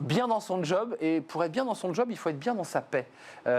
bien dans son job, et pour être bien dans son job, il faut être bien dans sa paix,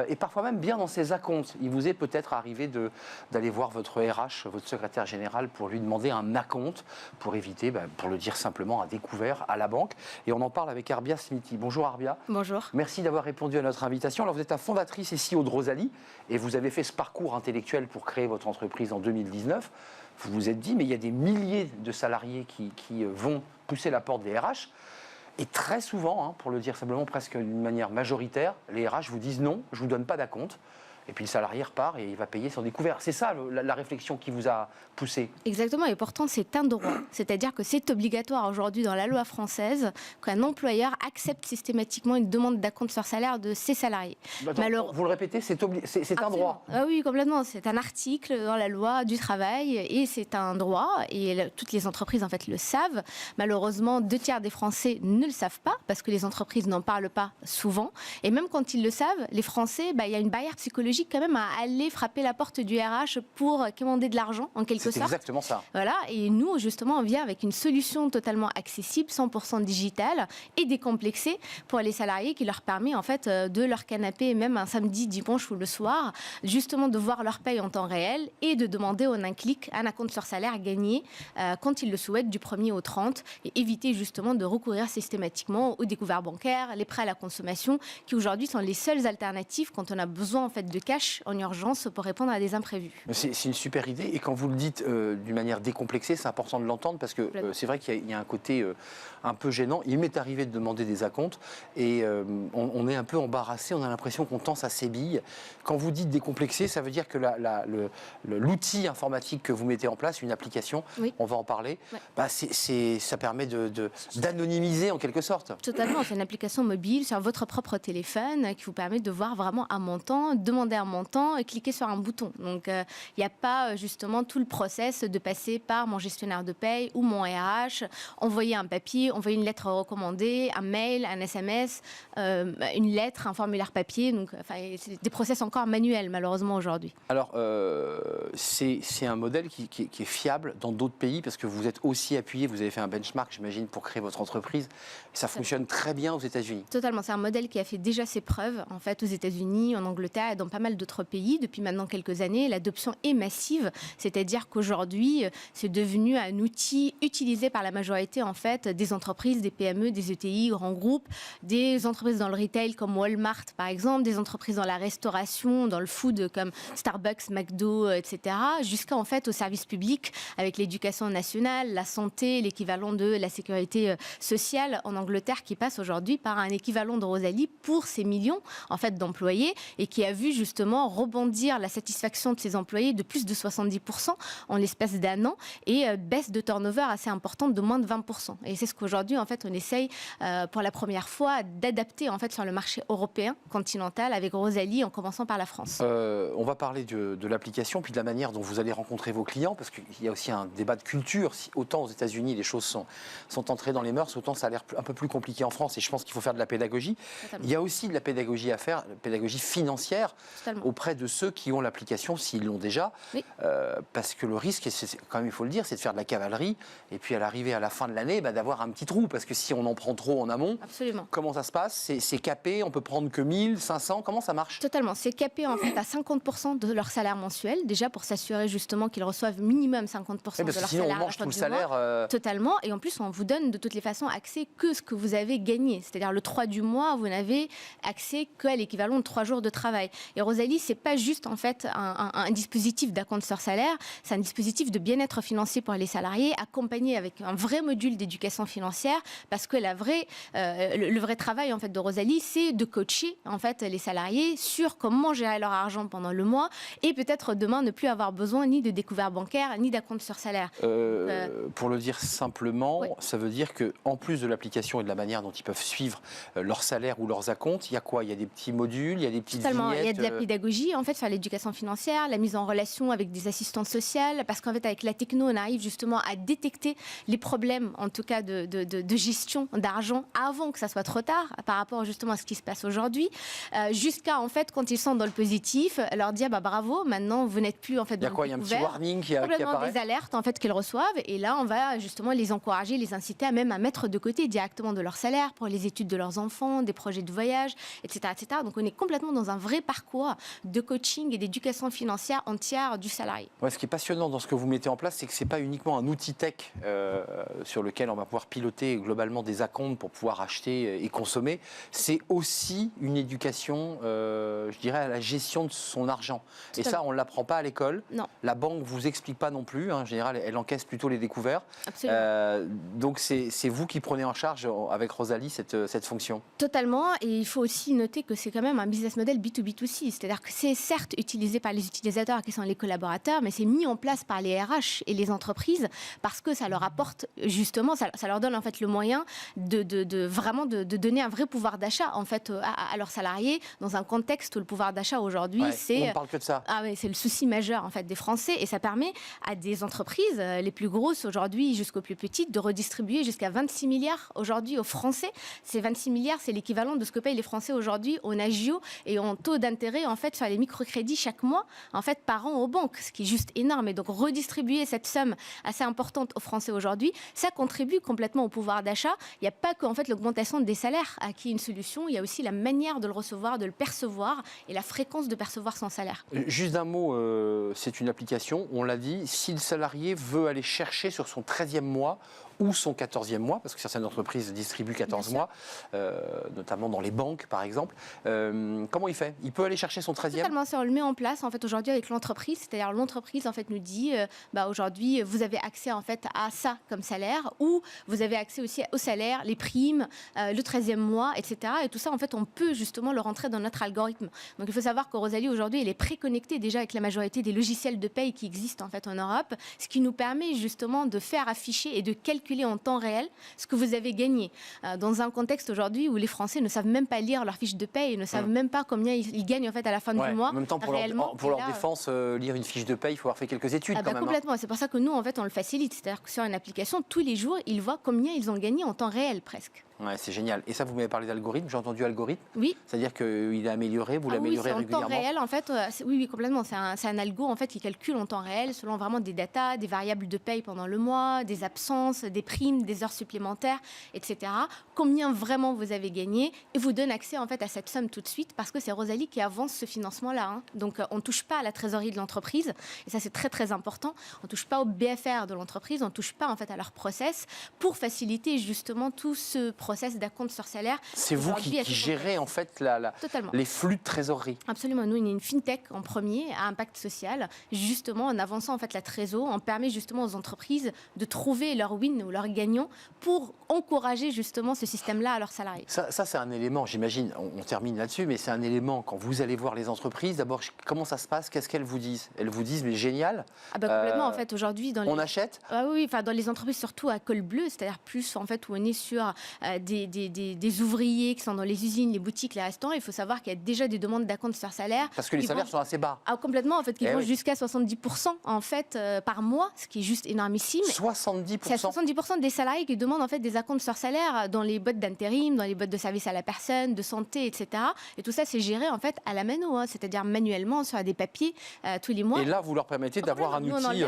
et parfois même bien dans ses acomptes. Il vous est peut-être arrivé d'aller voir votre RH, votre secrétaire général, pour lui demander un acompte, pour éviter, pour le dire simplement, un découvert à la banque. Et on en parle avec Arbia Smithy. Bonjour Arbia. Bonjour. Merci d'avoir répondu à notre invitation. Alors vous êtes la fondatrice et CEO de Rosalie, et vous avez fait ce parcours intellectuel pour créer votre entreprise en 2019. Vous vous êtes dit, mais il y a des milliers de salariés qui vont pousser la porte des RH. Et très souvent, pour le dire simplement, presque d'une manière majoritaire, les RH vous disent non, je ne vous donne pas d'acompte. Et puis le salarié repart et il va payer son découvert. C'est ça la réflexion qui vous a poussé. Exactement, et pourtant c'est un droit. C'est-à-dire que c'est obligatoire aujourd'hui dans la loi française qu'un employeur accepte systématiquement une demande d'acompte sur salaire de ses salariés. Attends, vous le répétez, c'est un droit. Ah oui, complètement. C'est un article dans la loi du travail et c'est un droit. Et toutes les entreprises en fait le savent. Malheureusement, 2/3 des Français ne le savent pas parce que les entreprises n'en parlent pas souvent. Et même quand ils le savent, les Français, il y a une barrière psychologique quand même à aller frapper la porte du RH pour commander de l'argent en quelque sorte. C'est exactement ça. Voilà, et nous justement on vient avec une solution totalement accessible, 100% digitale et décomplexée pour les salariés qui leur permet en fait de leur canapé même un samedi, dimanche ou le soir, justement de voir leur paye en temps réel et de demander en un clic un acompte sur salaire gagné quand ils le souhaitent du 1er au 30 et éviter justement de recourir systématiquement aux découverts bancaires, les prêts à la consommation qui aujourd'hui sont les seules alternatives quand on a besoin en fait de cash en urgence pour répondre à des imprévus. C'est une super idée et quand vous le dites d'une manière décomplexée, c'est important de l'entendre parce que c'est vrai qu'il y a un côté un peu gênant. Il m'est arrivé de demander des acomptes et on est un peu embarrassé, on a l'impression qu'on tend sa sébille. Quand vous dites décomplexé, ça veut dire que l'outil informatique que vous mettez en place, une application, on va en parler, ça permet d'anonymiser en quelque sorte. Totalement, c'est une application mobile sur votre propre téléphone qui vous permet de voir vraiment un montant, demander un montant et cliquer sur un bouton. Donc il n'y a pas justement tout le process de passer par mon gestionnaire de paye ou mon RH, envoyer un papier, envoyer une lettre recommandée, un mail, un SMS, une lettre, un formulaire papier. Donc c'est des process encore manuels malheureusement aujourd'hui. Alors c'est un modèle qui est fiable dans d'autres pays parce que vous êtes aussi appuyé, vous avez fait un benchmark j'imagine pour créer votre entreprise. Ça fonctionne très bien aux États-Unis. Totalement, c'est un modèle qui a fait déjà ses preuves en fait aux États-Unis, en Angleterre et dans pas mal d'autres pays. Depuis maintenant quelques années, l'adoption est massive, c'est-à-dire qu'aujourd'hui, c'est devenu un outil utilisé par la majorité en fait des entreprises, des PME, des ETI, grands groupes, des entreprises dans le retail comme Walmart par exemple, des entreprises dans la restauration, dans le food comme Starbucks, McDo, etc., jusqu'à en fait au service public avec l'éducation nationale, la santé, l'équivalent de la sécurité sociale en Angleterre qui passe aujourd'hui par un équivalent de Rosalie pour ces millions en fait d'employés et qui a vu justement rebondir la satisfaction de ses employés de plus de 70% en l'espace d'un an et baisse de turnover assez importante de moins de 20%. Et c'est ce qu'aujourd'hui en fait on essaye pour la première fois d'adapter en fait sur le marché européen continental avec Rosalie en commençant par la France. On va parler de l'application puis de la manière dont vous allez rencontrer vos clients parce qu'il y a aussi un débat de culture. Si autant aux États-Unis les choses sont entrées dans les mœurs, autant ça a l'air un peu plus compliqué en France et je pense qu'il faut faire de la pédagogie. Totalement. Il y a aussi de la pédagogie à faire, la pédagogie financière auprès de ceux qui ont l'application s'ils l'ont déjà, parce que le risque, quand même il faut le dire, c'est de faire de la cavalerie et puis à l'arrivée à la fin de l'année d'avoir un petit trou parce que si on en prend trop en amont, comment ça se passe? C'est capé, on peut prendre que 1000, 500, comment ça marche? Totalement, c'est capé en fait à 50% de leur salaire mensuel, déjà pour s'assurer justement qu'ils reçoivent minimum 50% de leur sinon salaire. On mange tout le salaire. Totalement, et en plus on vous donne de toutes les façons accès que ce que vous avez gagné, c'est-à-dire le 3 du mois, vous n'avez accès qu'à l'équivalent de 3 jours de travail. Et Rosalie, c'est pas juste en fait un dispositif d'acompte sur salaire, c'est un dispositif de bien-être financier pour les salariés, accompagné avec un vrai module d'éducation financière, parce que le vrai travail en fait de Rosalie, c'est de coacher en fait les salariés sur comment gérer leur argent pendant le mois et peut-être demain ne plus avoir besoin ni de découvert bancaire ni d'acompte sur salaire. Pour le dire simplement, ça veut dire que en plus de l'application et de la manière dont ils peuvent suivre leur salaire ou leurs acomptes, il y a quoi? Il y a des petits modules, il y a des petites vignettes. Il y a de la pédagogie, en fait, sur l'éducation financière, la mise en relation avec des assistantes sociales, parce qu'en fait, avec la techno, on arrive justement à détecter les problèmes, en tout cas de gestion d'argent, avant que ça soit trop tard, par rapport justement à ce qui se passe aujourd'hui, jusqu'à, en fait, quand ils sont dans le positif, leur dire, bravo, maintenant, vous n'êtes plus, en fait, dans le découvert. Il y a un petit warning qui apparaît. Des alertes, en fait, qu'ils reçoivent, et là, on va justement les encourager, les inciter à même à mettre de côté directement de leur salaire pour les études de leurs enfants, des projets de voyage, etc., etc. Donc, on est complètement dans un vrai parcours de coaching et d'éducation financière entière du salarié. Ouais, ce qui est passionnant dans ce que vous mettez en place, c'est que ce n'est pas uniquement un outil tech sur lequel on va pouvoir piloter globalement des acomptes pour pouvoir acheter et consommer. C'est aussi une éducation, je dirais, à la gestion de son argent. Et ça, on ne l'apprend pas à l'école. Non. La banque ne vous explique pas non plus. En général, elle encaisse plutôt les découvertes. Absolument. Donc, c'est vous qui prenez en charge, avec Rosalie, cette fonction. Totalement. Et il faut aussi noter que c'est quand même un business model B2B2C. C'est-à-dire que c'est certes utilisé par les utilisateurs qui sont les collaborateurs, mais c'est mis en place par les RH et les entreprises parce que ça leur apporte justement, ça leur donne en fait le moyen vraiment de donner un vrai pouvoir d'achat en fait à leurs salariés dans un contexte où le pouvoir d'achat aujourd'hui, on ne parle que de ça. C'est le souci majeur en fait des Français, et ça permet à des entreprises, les plus grosses aujourd'hui jusqu'aux plus petites, de redistribuer jusqu'à 26 milliards aujourd'hui aux Français. Ces 26 milliards, c'est l'équivalent de ce que payent les Français aujourd'hui en agio et en taux d'intérêt en fait sur les microcrédits chaque mois en fait par an aux banques, ce qui est juste énorme. Et donc redistribuer cette somme assez importante aux Français aujourd'hui, ça contribue complètement au pouvoir d'achat. Il n'y a pas que en fait l'augmentation des salaires qui est une solution, il y a aussi la manière de le recevoir, de le percevoir et la fréquence de percevoir son salaire. Juste un mot, c'est une application, on l'a dit, si le salarié veut aller chercher sur son 13e mois ou son 14e mois, parce que certaines entreprises distribuent 14 mois, notamment dans les banques par exemple. Comment il fait? Il peut aller chercher son 13e? Totalement, ça on le met en place en fait aujourd'hui avec l'entreprise, c'est-à-dire l'entreprise en fait nous dit aujourd'hui vous avez accès en fait à ça comme salaire, ou vous avez accès aussi au salaire, les primes, le 13e mois, etc. Et tout ça en fait on peut justement le rentrer dans notre algorithme. Donc il faut savoir que Rosalie aujourd'hui elle est préconnectée déjà avec la majorité des logiciels de paye qui existent en fait en Europe, ce qui nous permet justement de faire afficher et de calculer en temps réel ce que vous avez gagné. Dans un contexte aujourd'hui où les Français ne savent même pas lire leur fiche de paye et ne savent même pas combien ils gagnent en fait à la fin du mois. En même temps, pour leur défense, lire une fiche de paye, il faut avoir fait quelques études quand même. Complètement. C'est pour ça que nous, en fait, on le facilite. C'est-à-dire que sur une application, tous les jours, ils voient combien ils ont gagné en temps réel presque. Ouais, c'est génial. Et ça, vous m'avez parlé d'algorithme, j'ai entendu algorithme. Oui. C'est-à-dire qu'il est amélioré, vous l'améliorez régulièrement. En temps réel, en fait, oui, complètement. C'est un algo en fait qui calcule en temps réel selon vraiment des datas, des variables de paye pendant le mois, des absences, des primes, des heures supplémentaires, etc. Combien vraiment vous avez gagné, et vous donne accès en fait à cette somme tout de suite parce que c'est Rosalie qui avance ce financement-là. Donc on ne touche pas à la trésorerie de l'entreprise, et ça c'est très très important. On ne touche pas au BFR de l'entreprise, on ne touche pas en fait à leur process pour faciliter justement tout ce process d'acompte sur salaire. C'est vous qui gérez en fait les flux de trésorerie. Absolument. Nous, on est une fintech en premier à impact social. Justement, en avançant en fait la trésor, on permet justement aux entreprises de trouver leur win ou leur gagnant pour encourager justement ce système-là à leurs salariés. Ça c'est un élément, j'imagine, on termine là-dessus, mais c'est un élément quand vous allez voir les entreprises. D'abord, comment ça se passe? Qu'est-ce qu'elles vous disent? Elles vous disent, mais génial. Complètement, en fait, aujourd'hui. On achète? Oui, dans les entreprises, surtout à col bleu, c'est-à-dire plus en fait où on est sur des ouvriers qui sont dans les usines, les boutiques, les restaurants. Il faut savoir qu'il y a déjà des demandes d'acompte sur salaire. Parce que les salaires sont assez bas. Complètement, en fait, qui vont jusqu'à 70% en fait par mois, ce qui est juste énormissime. 70%. C'est à 70% des salariés qui demandent en fait des acomptes sur salaire dans les boîtes d'intérim, dans les boîtes de service à la personne, de santé, etc. Et tout ça, c'est géré en fait à la mano, c'est-à-dire manuellement sur des papiers tous les mois. Et là, vous leur permettez d'avoir un outil.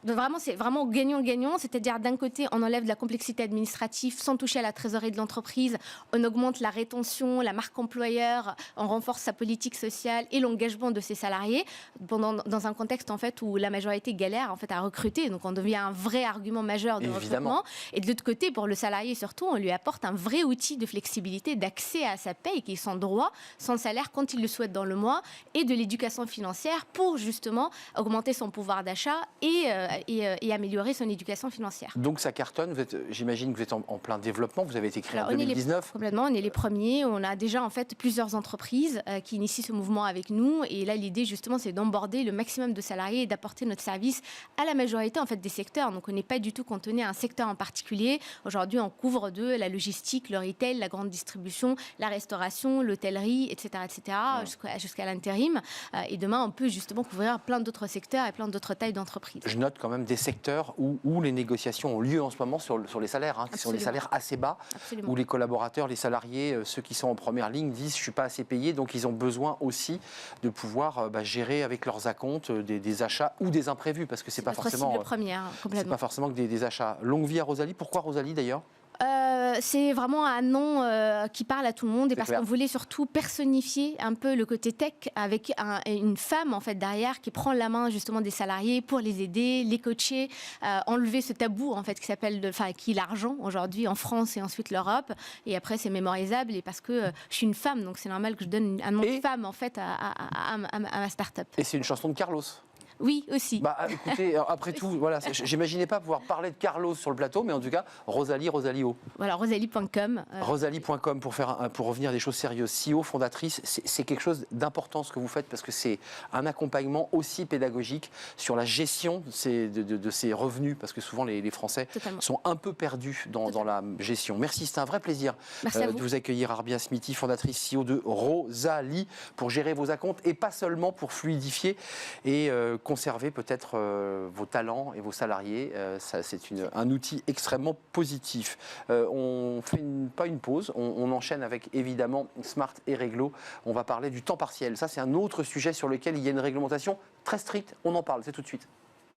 Vraiment, c'est vraiment gagnant-gagnant. C'est-à-dire d'un côté, on enlève de la complexité administrative sans toucher à la trésorerie de l'entreprise. On augmente la rétention, la marque employeur, on renforce sa politique sociale et l'engagement de ses salariés dans un contexte en fait où la majorité galère en fait à recruter. Donc on devient un vrai argument majeur de recrutement. Et de l'autre côté, pour le salarié surtout, on lui apporte un vrai outil de flexibilité, d'accès à sa paye qui est son droit, son salaire quand il le souhaite dans le mois, et de l'éducation financière pour justement augmenter son pouvoir d'achat et améliorer son éducation financière. Donc ça cartonne. J'imagine que vous êtes en plein développement. Vous avez été créé en Alors, 2019. Complètement, on est les premiers. On a déjà en fait plusieurs entreprises qui initient ce mouvement avec nous. Et là, l'idée justement, c'est d'emborder le maximum de salariés et d'apporter notre service à la majorité en fait des secteurs. Donc, on n'est pas du tout cantonné à un secteur en particulier. Aujourd'hui, on couvre de la logistique, le retail, la grande distribution, la restauration, l'hôtellerie, etc., jusqu'à l'intérim. Et demain, on peut justement couvrir plein d'autres secteurs et plein d'autres tailles d'entreprises. Je note quand même des secteurs où les négociations ont lieu en ce moment sur les salaires, qui sont des salaires assez bas, où les collaborateurs, les salariés, ceux qui sont en première ligne disent je ne suis pas assez payé, donc ils ont besoin aussi de pouvoir gérer avec leurs acomptes des achats ou des imprévus, parce que c'est pas forcément c'est pas forcément que des achats. Longue vie à Rosalie. Pourquoi Rosalie d'ailleurs? C'est vraiment un nom qui parle à tout le monde et parce qu'on voulait surtout personnifier un peu le côté tech avec une femme en fait derrière qui prend la main justement des salariés pour les aider, les coacher, enlever ce tabou en fait qui est l'argent aujourd'hui en France et ensuite l'Europe. Et après c'est mémorisable et parce que je suis une femme donc c'est normal que je donne un nom de femme en fait à ma start-up. Et c'est une chanson de Carlos. Oui, aussi. Écoutez, après tout, voilà, j'imaginais pas pouvoir parler de Carlos sur le plateau, mais en tout cas, Rosalie-O. Voilà, rosalie.com. Rosalie.com, pour revenir à des choses sérieuses. CEO, fondatrice, c'est quelque chose d'important ce que vous faites, parce que c'est un accompagnement aussi pédagogique sur la gestion de ces revenus, parce que souvent les Français sont un peu perdus dans la gestion. Merci, c'était un vrai plaisir de vous accueillir, Arbia Smithy, fondatrice CEO de Rosalie, pour gérer vos acomptes, et pas seulement pour fluidifier et conserver peut-être vos talents et vos salariés. C'est un outil extrêmement positif. On fait pas une pause, on enchaîne avec évidemment Smart et Réglo. On va parler du temps partiel. Ça, c'est un autre sujet sur lequel il y a une réglementation très stricte. On en parle, c'est tout de suite.